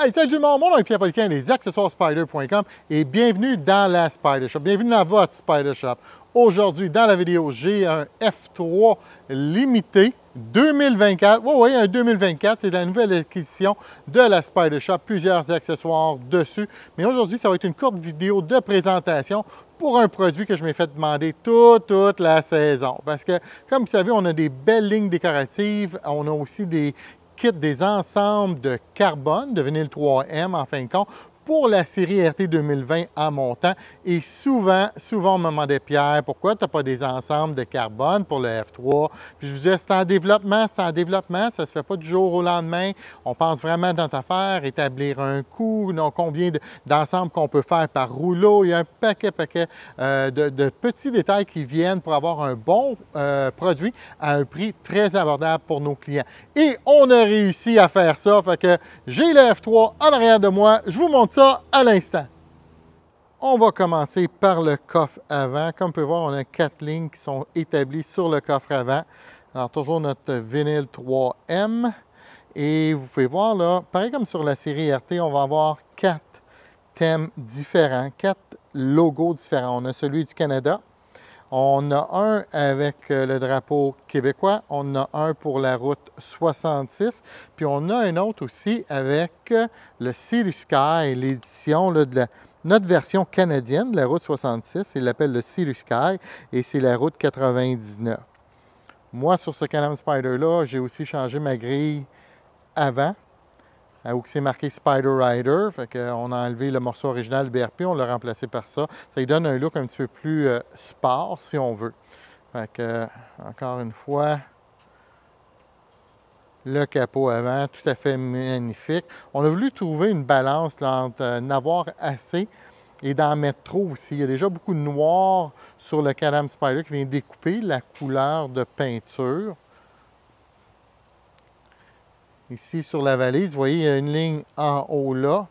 Hey, salut tout le monde, mon nom est Pierre Poliquin, les accessoires Spyder.com et bienvenue dans la Spyder Shop. Bienvenue dans votre Spyder Shop. Aujourd'hui, dans la vidéo, j'ai un F3 limité 2024. Oui, un 2024, c'est la nouvelle acquisition de la Spyder Shop. Plusieurs accessoires dessus. Mais aujourd'hui, ça va être une courte vidéo de présentation pour un produit que je m'ai fait demander toute la saison. Parce que, comme vous savez, on a des belles lignes décoratives. On a aussi des kit des ensembles de carbone, de vinyle 3M en fin de compte, pour la série RT 2020 en montant. Et souvent, on me demandait, Pierre, pourquoi tu n'as pas des ensembles de carbone pour le F3? Puis je vous disais, c'est en développement, ça ne se fait pas du jour au lendemain. On pense vraiment dans notre affaire, établir un coût, combien d'ensembles qu'on peut faire par rouleau. Il y a un paquet de petits détails qui viennent pour avoir un bon produit à un prix très abordable pour nos clients. Et on a réussi à faire ça, fait que j'ai le F3 en arrière de moi. Je vous montre ça à l'instant. On va commencer par le coffre avant. Comme vous pouvez voir, on a 4 lignes qui sont établies sur le coffre avant. Alors, toujours notre vinyle 3M. Et vous pouvez voir là, pareil comme sur la série RT, on va avoir 4 thèmes différents, 4 logos différents. On a celui du Canada. On a un avec le drapeau québécois, on a un pour la route 66, puis on a un autre aussi avec le Sea to Sky, l'édition de notre version canadienne de la route 66, il l'appelle le Sea to Sky et c'est la route 99. Moi, sur ce Can-Am Spyder-là, j'ai aussi changé ma grille avant, où c'est marqué Spyder Rider, fait qu'on a enlevé le morceau original BRP, on l'a remplacé par ça. Ça lui donne un look un petit peu plus sport, si on veut. Fait que, encore une fois, le capot avant, tout à fait magnifique. On a voulu trouver une balance là, entre en avoir assez et d'en mettre trop aussi. Il y a déjà beaucoup de noir sur le Can-Am Spyder qui vient découper la couleur de peinture. Ici, sur la valise, vous voyez, il y a une ligne en haut là.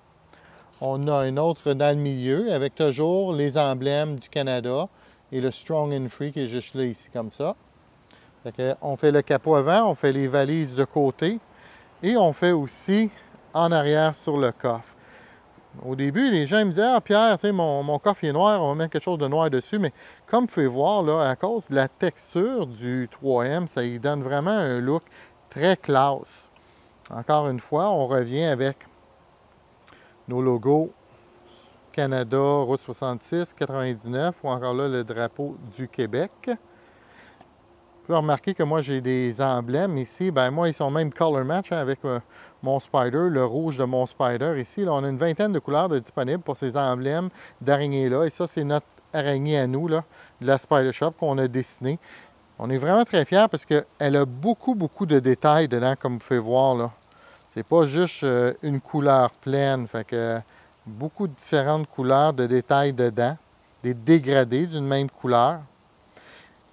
On a une autre dans le milieu avec toujours les emblèmes du Canada et le Strong and Free qui est juste là, ici, comme ça. On fait le capot avant, on fait les valises de côté et on fait aussi en arrière sur le coffre. Au début, les gens me disaient « Ah, Pierre, tu sais, mon coffre est noir, on va mettre quelque chose de noir dessus. » Mais comme vous pouvez voir, là, à cause de la texture du 3M, ça lui donne vraiment un look très classe. Encore une fois, on revient avec nos logos Canada, Route 66, 99 ou encore là le drapeau du Québec. Vous pouvez remarquer que moi j'ai des emblèmes ici. Bien, moi, ils sont même color match avec mon Spyder, le rouge de mon Spyder. Ici, là, on a une vingtaine de couleurs disponibles pour ces emblèmes d'araignées-là. Et ça, c'est notre araignée à nous, là, de la Spyder Shop qu'on a dessinée. On est vraiment très fiers parce qu'elle a beaucoup de détails dedans, comme vous pouvez voir là. C'est pas juste une couleur pleine, fait que beaucoup de différentes couleurs de détails dedans, des dégradés d'une même couleur.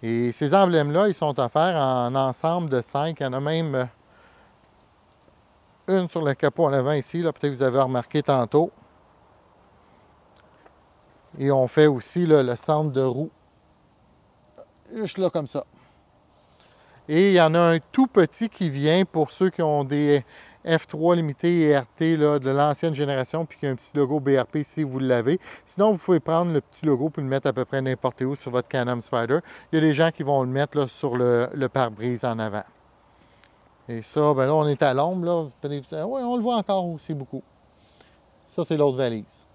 Et ces emblèmes-là, ils sont offerts en ensemble de 5. Il y en a même une sur le capot en avant ici, là, peut-être que vous avez remarqué tantôt. Et on fait aussi là, le centre de roue, juste là comme ça. Et il y en a un tout petit qui vient pour ceux qui ont des F3 limité et RT là, de l'ancienne génération, puis qu'il y a un petit logo BRP si vous l'avez. Sinon, vous pouvez prendre le petit logo et le mettre à peu près n'importe où sur votre Can-Am Spyder. Il y a des gens qui vont le mettre là, sur le pare-brise en avant. Et ça, ben là, on est à l'ombre. Là. Oui, on le voit encore aussi beaucoup. Ça, c'est l'autre valise.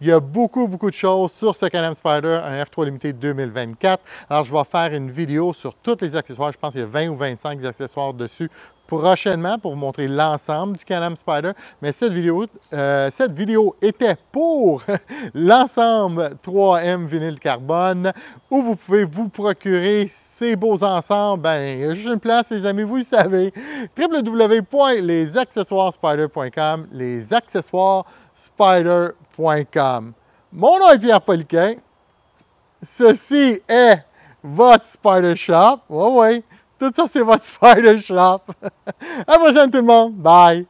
Il y a beaucoup de choses sur ce Can-Am Spyder, un F3 limité 2024. Alors, je vais faire une vidéo sur tous les accessoires. Je pense qu'il y a 20 ou 25 accessoires dessus prochainement pour vous montrer l'ensemble du Can-Am Spyder. Mais cette vidéo était pour l'ensemble 3M vinyle carbone où vous pouvez vous procurer ces beaux ensembles. Ben, il y a juste une place, les amis, vous le savez. www.lesaccessoiresspyder.com, lesaccessoiresspyder.com. Mon nom est Pierre Poliquin. Ceci est votre Spyder Shop. Oui. Tout ça, c'est votre Spyder Shop. À la prochaine, tout le monde. Bye!